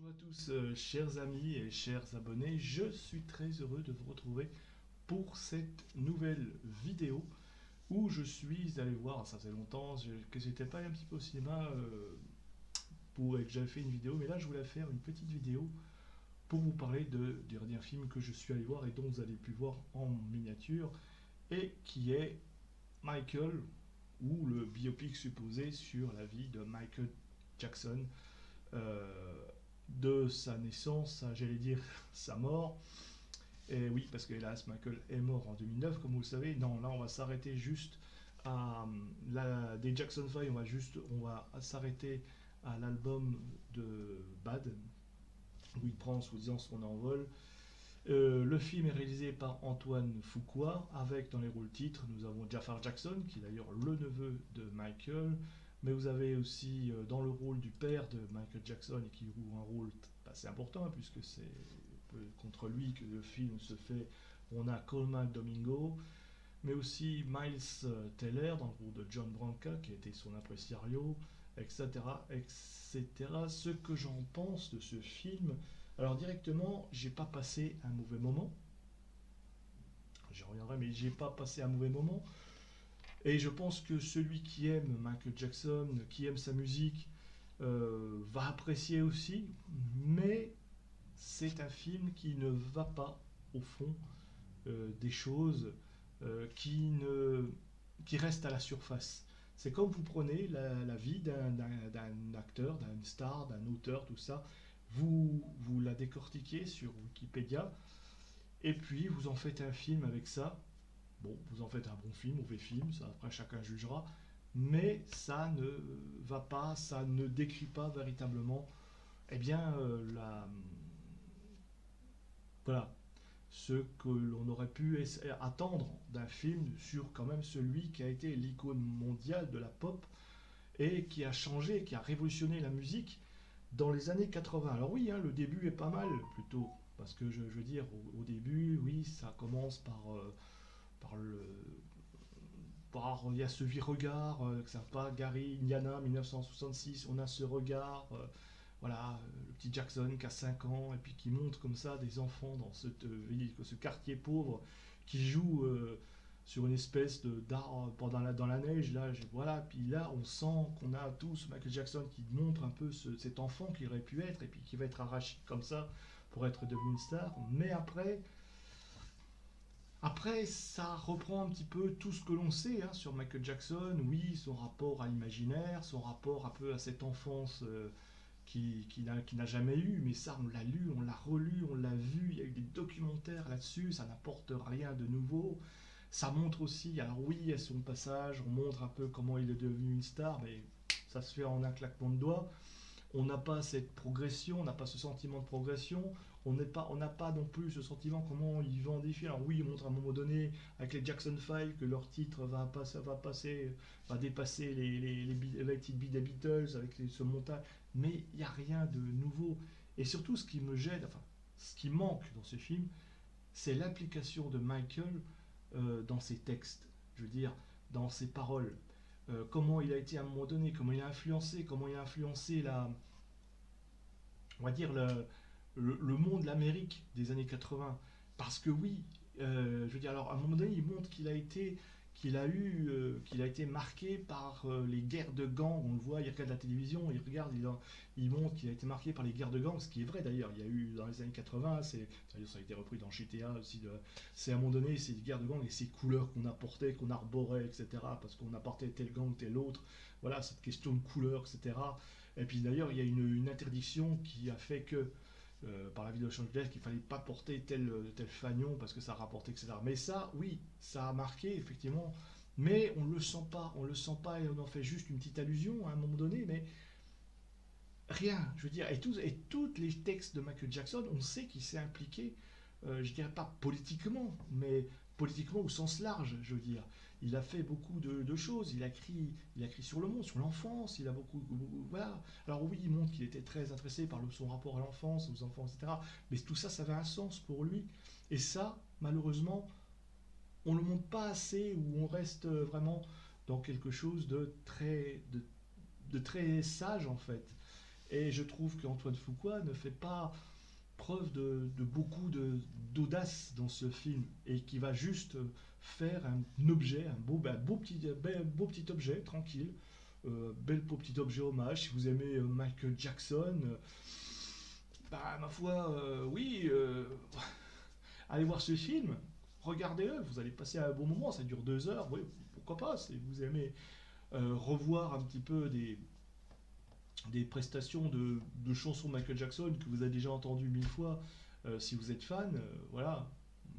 Bonjour à tous, chers amis et chers abonnés, je suis très heureux de vous retrouver pour cette nouvelle vidéo où je suis allé voir, ça faisait longtemps que j'étais pas allé un petit peu au cinéma et que j'avais fait une vidéo, mais là je voulais faire une petite vidéo pour vous parler du dernier film que je suis allé voir et dont vous avez pu voir en miniature et qui est Michael, ou le biopic supposé sur la vie de Michael Jackson, euh, de sa naissance à, j'allais dire, sa mort. Et oui, parce que hélas, Michael est mort en 2009, comme vous le savez. Non, là, on va s'arrêter juste à des Jackson 5, on va s'arrêter à l'album de Bad, où il prend soi-disant son envol. Le film est réalisé par Antoine Fuqua, avec dans les rôles titres, nous avons Jafar Jackson, qui est d'ailleurs le neveu de Michael, mais vous avez aussi dans le rôle du père de Michael Jackson, et qui joue un rôle assez important, puisque c'est contre lui que le film se fait. On a Coleman Domingo, mais aussi Miles Teller dans le rôle de John Branca, qui a été son impresario, etc., etc. Ce que j'en pense de ce film, alors directement, j'ai pas passé un mauvais moment. J'y reviendrai, mais j'ai pas passé un mauvais moment. Et je pense que celui qui aime Michael Jackson, qui aime sa musique, va apprécier aussi. Mais c'est un film qui ne va pas au fond des choses, qui, ne, qui reste à la surface. C'est comme vous prenez la vie d'un acteur, d'un star, d'un auteur, tout ça, vous la décortiquez sur Wikipédia, et puis vous en faites un film avec ça. Bon, vous en faites un bon film, mauvais film, ça après chacun jugera, mais ça ne va pas, ça ne décrit pas véritablement, eh bien, voilà, ce que l'on aurait pu attendre d'un film sur quand même celui qui a été l'icône mondiale de la pop et qui a changé, qui a révolutionné la musique dans les années 80. Alors oui, hein, le début est pas mal plutôt, parce que je veux dire, au début, oui, ça commence par le... il y a ce regard, que ça pas Gary Indiana 1966, on a ce regard, voilà, le petit Jackson qui a 5 ans, et puis qui montre comme ça des enfants dans cette ville, ce quartier pauvre, qui jouent sur une espèce d'art dans la neige, là, voilà, puis là, on sent qu'on a tous Michael Jackson qui montre un peu cet enfant qu'il aurait pu être, et puis qui va être arraché comme ça pour être devenu une star, mais après, ça reprend un petit peu tout ce que l'on sait hein, sur Michael Jackson, oui, son rapport à l'imaginaire, son rapport un peu à cette enfance qui n'a jamais eu, mais ça, on l'a lu, on l'a relu, on l'a vu, il y a eu des documentaires là-dessus, ça n'apporte rien de nouveau. Ça montre aussi, alors oui, à son passage, on montre un peu comment il est devenu une star, mais ça se fait en un claquement de doigts. On n'a pas cette progression, on n'a pas ce sentiment de progression, on n'a pas non plus ce sentiment comment ils vendent des films. Alors oui, ils montrent à un moment donné avec les Jackson 5 que leur titre va dépasser les titres des Beatles avec ce montage, mais il n'y a rien de nouveau. Et surtout, ce qui me gêne, enfin, ce qui manque dans ce film, c'est l'application de Michael dans ses textes. Je veux dire, dans ses paroles. Comment il a été à un moment donné, comment il a influencé on va dire le monde, l'Amérique des années 80. Parce que oui, je veux dire, alors à un moment donné, il montre qu'il a été marqué par les guerres de gangs. On le voit, il regarde la télévision, il regarde, il montre qu'il a été marqué par les guerres de gangs, ce qui est vrai d'ailleurs. Il y a eu dans les années 80, ça a été repris dans GTA aussi. C'est à un moment donné, ces guerres de gangs et ces couleurs qu'on apportait, qu'on arborait, etc. Parce qu'on apportait tel gang, tel autre. Voilà, cette question de couleur, etc. Et puis d'ailleurs, il y a une interdiction qui a fait que par la ville de Los Angeles qu'il fallait pas porter tel fanion parce que ça rapportait, etc. Mais ça, oui, ça a marqué, effectivement, mais on le sent pas et on en fait juste une petite allusion à un moment donné, mais rien, je veux dire, et tous les textes de Michael Jackson, on sait qu'il s'est impliqué, je dirais pas politiquement, mais politiquement au sens large, je veux dire. Il a fait beaucoup de choses, il a écrit sur le monde, sur l'enfance, il a voilà. Alors oui, il montre qu'il était très intéressé par son rapport à l'enfance, aux enfants, etc. Mais tout ça, ça avait un sens pour lui. Et ça, malheureusement, on ne le montre pas assez, ou on reste vraiment dans quelque chose de très sage, en fait. Et je trouve qu'Antoine Fuqua ne fait pas preuve de beaucoup d'audace dans ce film et qui va juste faire un objet, beau petit objet, tranquille, bel beau petit objet hommage. Si vous aimez Michael Jackson, bah ma foi, oui, allez voir ce film, regardez-le, vous allez passer un bon moment, ça dure 2 heures, oui, pourquoi pas, si vous aimez revoir un petit peu des prestations de chansons de Michael Jackson que vous avez déjà entendues 1000 fois, si vous êtes fan, voilà.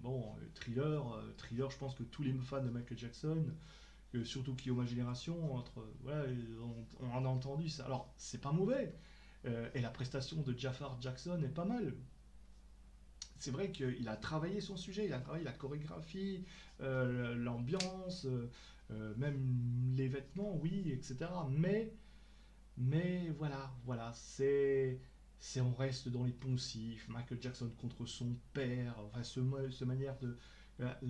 Bon, Thriller, je pense que tous les fans de Michael Jackson, surtout qui ont ma génération, voilà, on en a entendu ça. Alors, c'est pas mauvais, et la prestation de Jafar Jackson est pas mal. C'est vrai qu'il a travaillé son sujet, il a travaillé la chorégraphie, l'ambiance, même les vêtements, oui, etc. Mais voilà, on reste dans les poncifs. Michael Jackson contre son père, enfin, ce manière de, il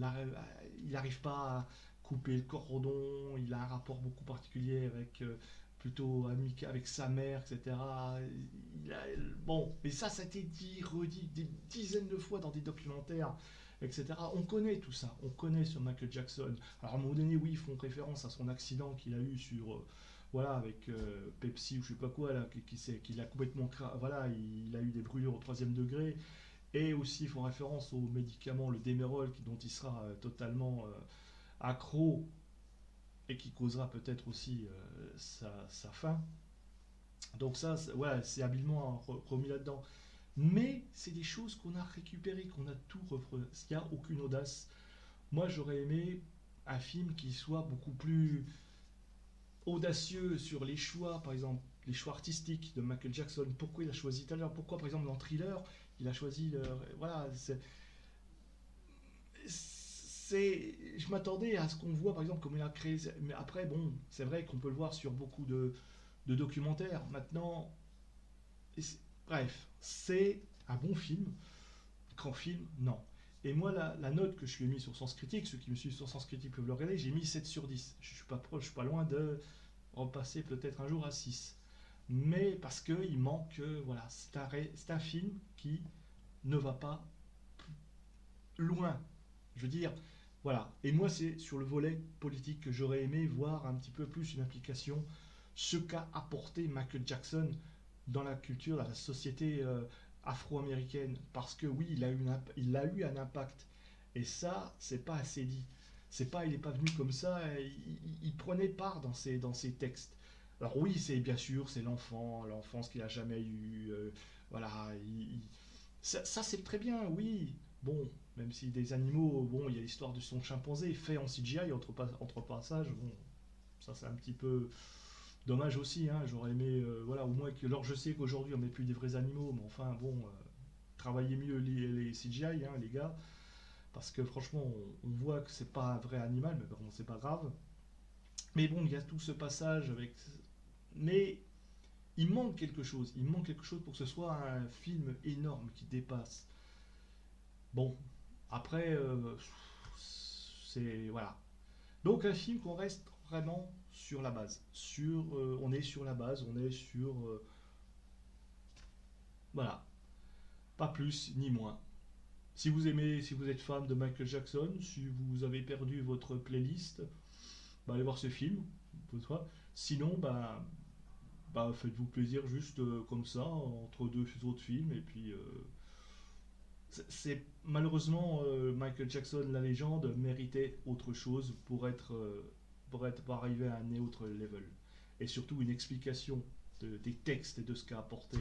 n'arrive pas à couper le cordon. Il a un rapport beaucoup particulier avec plutôt amical avec sa mère, etc. Bon, mais ça a été dit, redit des dizaines de fois dans des documentaires, etc. On connaît tout ça, on connaît sur Michael Jackson. Alors à un moment donné, oui, ils font référence à son accident qu'il a eu sur voilà, avec Pepsi ou je sais pas quoi, là, qui l'a complètement voilà, il a eu des brûlures au 3e degré, et aussi ils font référence au médicament, le Demerol, dont il sera totalement accro et qui causera peut-être aussi sa fin. Donc ça, voilà, c'est habilement remis là-dedans. Mais c'est des choses qu'on a récupérées, qu'on a tout refait. Il n'y a aucune audace. Moi, j'aurais aimé un film qui soit beaucoup plus audacieux sur les choix, par exemple, les choix artistiques de Michael Jackson. Pourquoi il a choisi Thriller? Pourquoi, par exemple, dans Thriller, il a choisi voilà, je m'attendais à ce qu'on voit, par exemple, comment il a créé. Mais après, bon, c'est vrai qu'on peut le voir sur beaucoup de documentaires. Maintenant, bref, c'est un bon film. Grand film, non. Et moi, la note que je lui ai mise sur Sens Critique, ceux qui me suivent sur Sens Critique peuvent le regarder, j'ai mis 7 sur 10. Je suis pas proche, je suis pas loin de repasser peut-être un jour à 6. Mais parce qu'il manque, voilà, c'est un film qui ne va pas loin. Je veux dire, voilà. Et moi, c'est sur le volet politique que j'aurais aimé voir un petit peu plus une implication, ce qu'a apporté Michael Jackson dans la culture, dans la société afro-américaine. Parce que oui, il a eu un impact. Et ça, c'est pas assez dit. C'est pas, il n'est pas venu comme ça, il prenait part dans ses textes. Alors oui, c'est bien sûr, c'est l'enfance qu'il a jamais eu. Voilà, ça c'est très bien, oui. Bon, même si des animaux, bon, il y a l'histoire de son chimpanzé fait en CGI entre passages, bon, ça c'est un petit peu dommage aussi, hein. J'aurais aimé, voilà, au moins que, alors je sais qu'aujourd'hui on met plus des vrais animaux, mais enfin bon, travaillez mieux les CGI, hein, les gars, parce que franchement, on voit que c'est pas un vrai animal, mais bon, c'est pas grave. Mais bon, il y a tout ce passage avec, mais il manque quelque chose pour que ce soit un film énorme qui dépasse. Bon, après, c'est voilà. Donc un film qu'on reste vraiment sur la base. On est sur la base, on est sur voilà, pas plus ni moins. Si vous aimez, si vous êtes fan de Michael Jackson, si vous avez perdu votre playlist, bah, allez voir ce film. Sinon, bah, faites-vous plaisir juste comme ça entre deux autres films et puis c'est malheureusement Michael Jackson, la légende, méritait autre chose pour arriver à un autre level. Et surtout une explication des textes et de ce qu'a apporté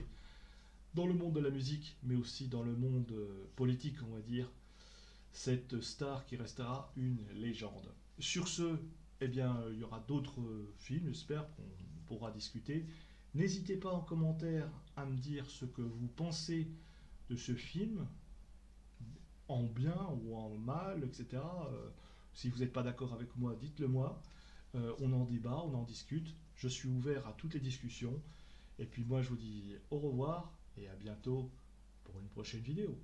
dans le monde de la musique, mais aussi dans le monde politique, on va dire, cette star qui restera une légende. Sur ce, eh bien, il y aura d'autres films, j'espère qu'on pourra discuter. N'hésitez pas en commentaire à me dire ce que vous pensez de ce film, en bien ou en mal, etc. Si vous n'êtes pas d'accord avec moi, dites-le moi. On en débat, on en discute. Je suis ouvert à toutes les discussions. Et puis moi, je vous dis au revoir et à bientôt pour une prochaine vidéo.